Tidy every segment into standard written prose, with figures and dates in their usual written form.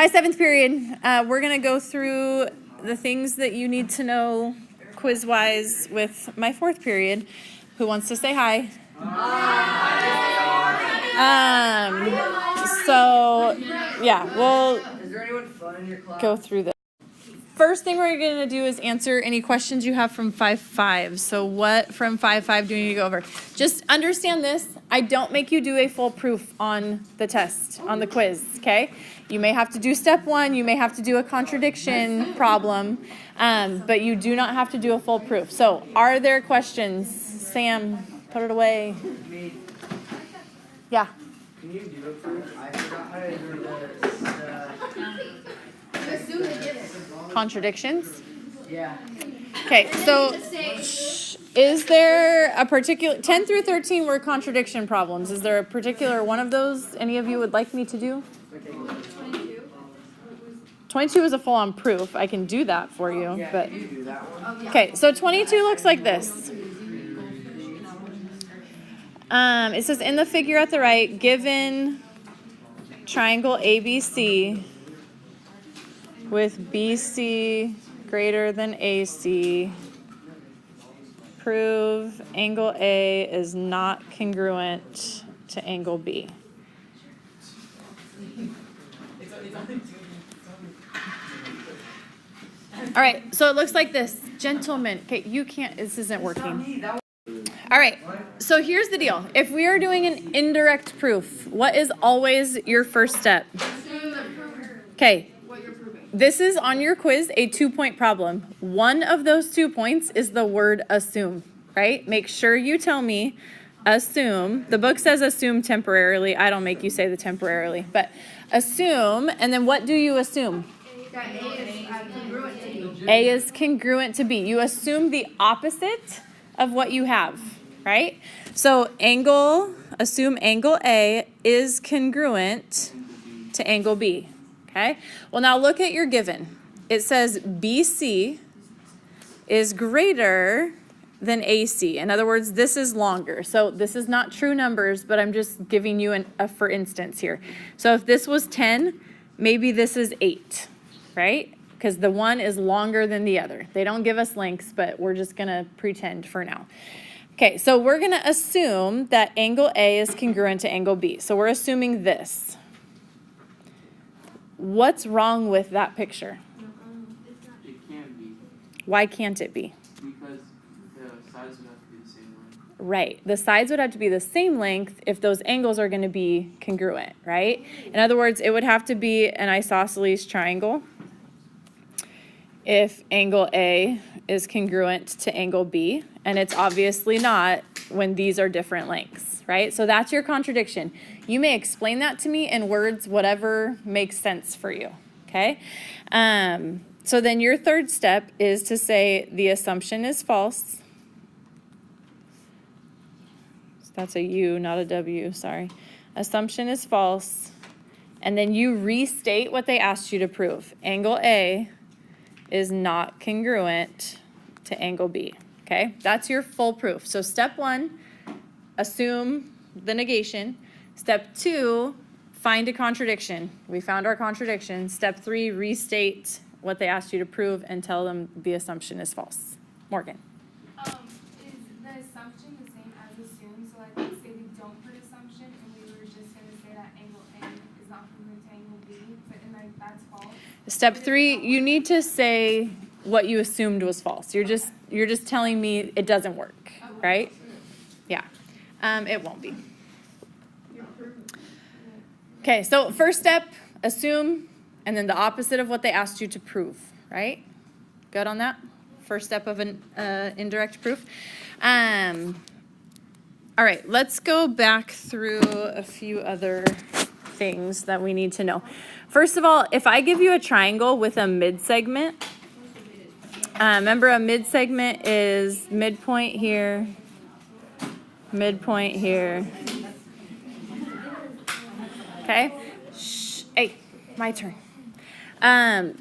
Hi, 7th period. We're going to go through the things that you need to know quiz-wise with my 4th period. Who wants to say hi? So, yeah, we'll go through this. First thing we're going to do is answer any questions you have from 5.5. So what from 5.5 do you need to go over? Just understand this. I don't make you do a full proof on the test, on the quiz, okay? You may have to do step 1. You may have to do a contradiction problem, but you do not have to do a full proof. So are there questions? Sam, put it away. Yeah. Can you do a proof? I forgot how to do Contradictions? Yeah. Okay, so is there a particular, 10 through 13 were contradiction problems. Is there a particular one of those any of you would like me to do? 22 is a full-on proof. I can do that for you. But okay, so 22 looks like this. It says in the figure at the right, given triangle ABC with BC greater than AC, prove angle A is not congruent to angle B. All right, so it looks like this. Gentlemen, okay, you can't, this isn't working. All right, so here's the deal. If we are doing an indirect proof, what is always your first step? Okay, this is on your quiz, a 2-point problem. One of those 2 points is the word assume, right? Make sure you tell me, assume. The book says assume temporarily. I don't make you say the temporarily, but assume, and then what do you assume? That A is congruent to B. A is congruent to B. You assume the opposite of what you have, right? So assume angle A is congruent to angle B, okay? Well, now look at your given. It says BC is greater than AC. In other words, this is longer. So this is not true numbers, but I'm just giving you a for instance here. So if this was 10, maybe this is 8, right? Because the one is longer than the other. They don't give us lengths, but we're just going to pretend for now. Okay, so we're going to assume that angle A is congruent to angle B. So we're assuming this. What's wrong with that picture? It can't be. Why can't it be? Because the sides would have to be the same length. Right. The sides would have to be the same length if those angles are going to be congruent, right? In other words, it would have to be an isosceles triangle if angle A is congruent to angle B, and it's obviously not when these are different lengths, right? So that's your contradiction. You may explain that to me in words, whatever makes sense for you, okay? So then your third step is to say the assumption is false. That's a U, not a W, sorry. Assumption is false. And then you restate what they asked you to prove. Angle A is not congruent to angle B, okay? That's your full proof. So step 1, assume the negation. Step 2, find a contradiction. We found our contradiction. Step 3, restate what they asked you to prove and tell them the assumption is false. Morgan. Is the assumption the same as assume? So like let's say we don't put assumption and we were just going to say that angle A is not congruent to angle B, but then like that's false. Step 3, you need to say what you assumed was false. You're just telling me it doesn't work, right? Yeah. It won't be. Okay, so first step, assume, and then the opposite of what they asked you to prove, right? Good on that? First step of an indirect proof. All right, let's go back through a few other things that we need to know. First of all, if I give you a triangle with a mid-segment, remember a mid-segment is midpoint here, okay? Shh, hey, my turn.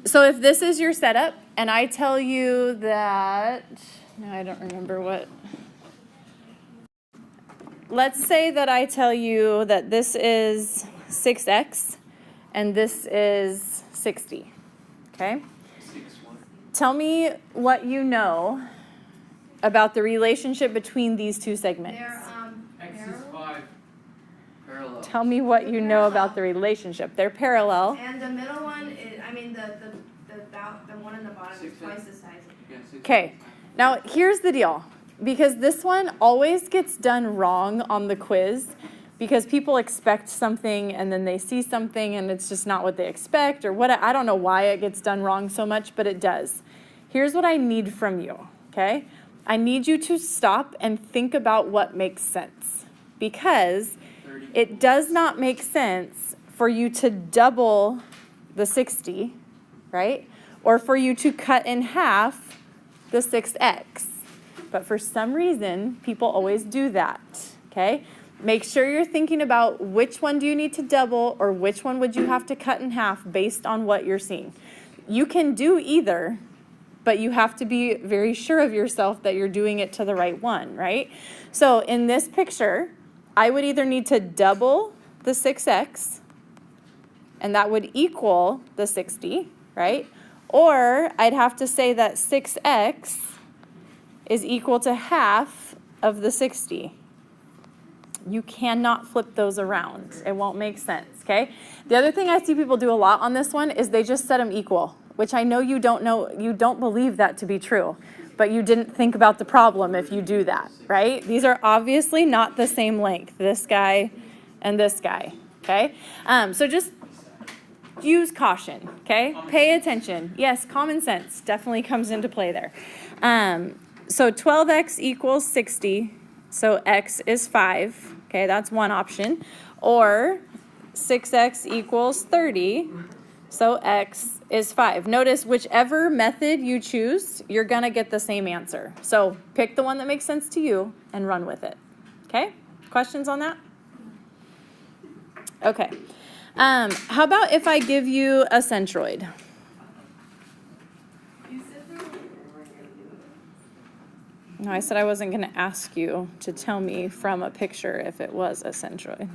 So if this is your setup, and I tell you that, no, I don't remember what. Let's say that I tell you that this is 6x, and this is 60. Okay? 6 what? Tell me what you know about the relationship between these two segments. They're, X is 5. Parallel. Tell me what you know about the relationship. They're parallel. and the middle one is, I mean, the one in the bottom is 6 twice the size. Yeah, 6. Okay, now here's the deal. Because this one always gets done wrong on the quiz because people expect something and then they see something and it's just not what they expect or what. I don't know why it gets done wrong so much, but it does. Here's what I need from you, okay? I need you to stop and think about what makes sense because 30. it does not make sense for you to double the 60, right? Or for you to cut in half the 6x. But for some reason, people always do that, okay? Make sure you're thinking about which one do you need to double or which one would you have to cut in half based on what you're seeing. You can do either, but you have to be very sure of yourself that you're doing it to the right one, right? So in this picture, I would either need to double the 6x, and that would equal the 60, right? Or I'd have to say that 6x is equal to half of the 60. You cannot flip those around. It won't make sense, okay? The other thing I see people do a lot on this one is they just set them equal, which I know, you don't believe that to be true, but you didn't think about the problem if you do that, right? These are obviously not the same length, this guy and this guy, okay? So just use caution, okay? Pay attention. Yes, common sense definitely comes into play there. So 12x equals 60, so x is 5, okay, that's one option. Or 6x equals 30, so x is 5. Notice whichever method you choose, you're going to get the same answer. So pick the one that makes sense to you and run with it, okay? Questions on that? Okay. How about if I give you a centroid? No, I said I wasn't going to ask you to tell me from a picture if it was a centroid.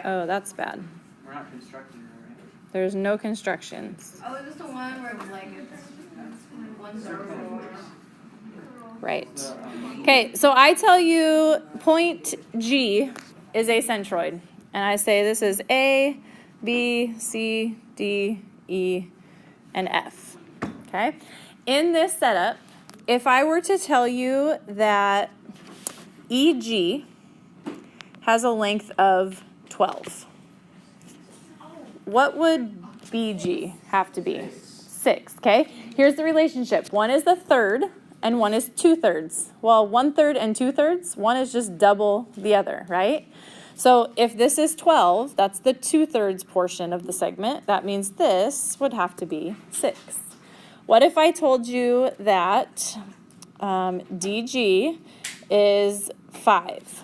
Oh, that's bad. We're not constructing it, right? There's no constructions. Oh, is this the one where it's like it's one circle? Right. Okay, so I tell you point G is a centroid. And I say this is A, B, C, D, E, and F. Okay? In this setup, if I were to tell you that EG has a length of 12, what would BG have to be? 6, okay? Here's the relationship. One is the third, and one is 2/3. Well, 1/3 and 2/3, one is just double the other, right? So if this is 12, that's the 2/3 portion of the segment. That means this would have to be 6. What if I told you that DG is 5?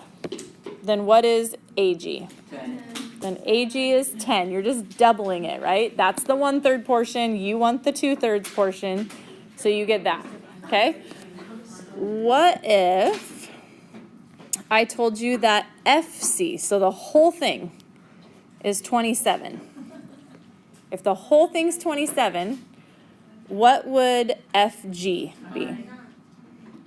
Then what is AG? 10. Then AG is 10. You're just doubling it, right? That's the 1/3 portion. You want the 2/3 portion, so you get that, okay? What if I told you that FC, so the whole thing, is 27? If the whole thing's 27, what would FG be?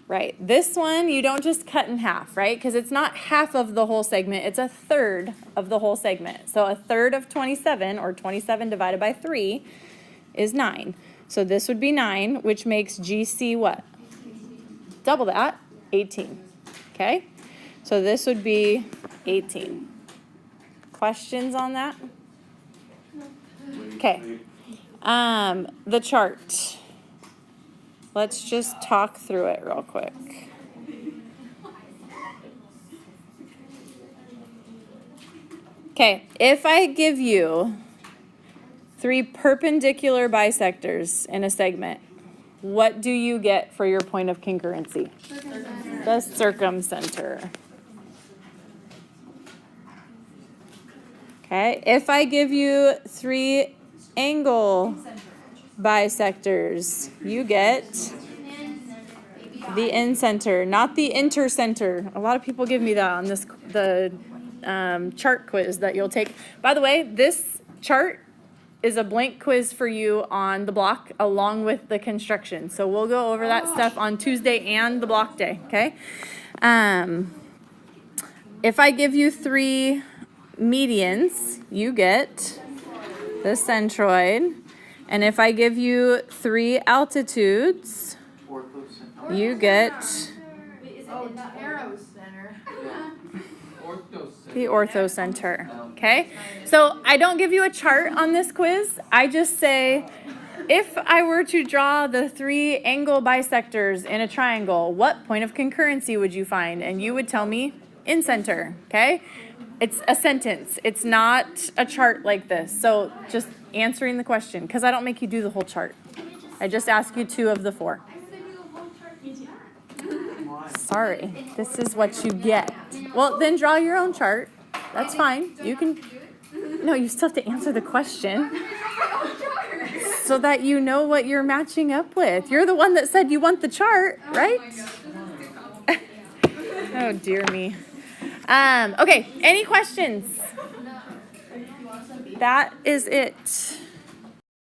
Right, this one you don't just cut in half, right? Because it's not half of the whole segment, it's 1/3 of the whole segment. So 1/3 of 27, or 27 divided by 3, is 9. So this would be 9, which makes GC what? Double that, 18. Okay, so this would be 18. Questions on that? Okay. The chart. Let's just talk through it real quick. Okay, if I give you 3 perpendicular bisectors in a segment, what do you get for your point of congruency? The circumcenter. Okay, if I give you 3 angle bisectors, you get the incenter, not the intercenter. A lot of people give me that on the chart quiz that you'll take. By the way, this chart is a blank quiz for you on the block along with the construction. So we'll go over that stuff on Tuesday and the block day, okay? If I give you 3 medians, you get the centroid. And if I give you 3 altitudes, you get the orthocenter. Okay? So I don't give you a chart on this quiz. I just say, if I were to draw the 3 angle bisectors in a triangle, what point of concurrency would you find? And you would tell me in center. Okay? It's a sentence. It's not a chart like this. So just answering the question, because I don't make you do the whole chart. I just ask you 2 of the 4. Sorry, this is what you get. Well, then draw your own chart. That's fine. You can. No, you still have to answer the question so that you know what you're matching up with. You're the one that said you want the chart, right? Oh, dear me. Okay, any questions? That is it.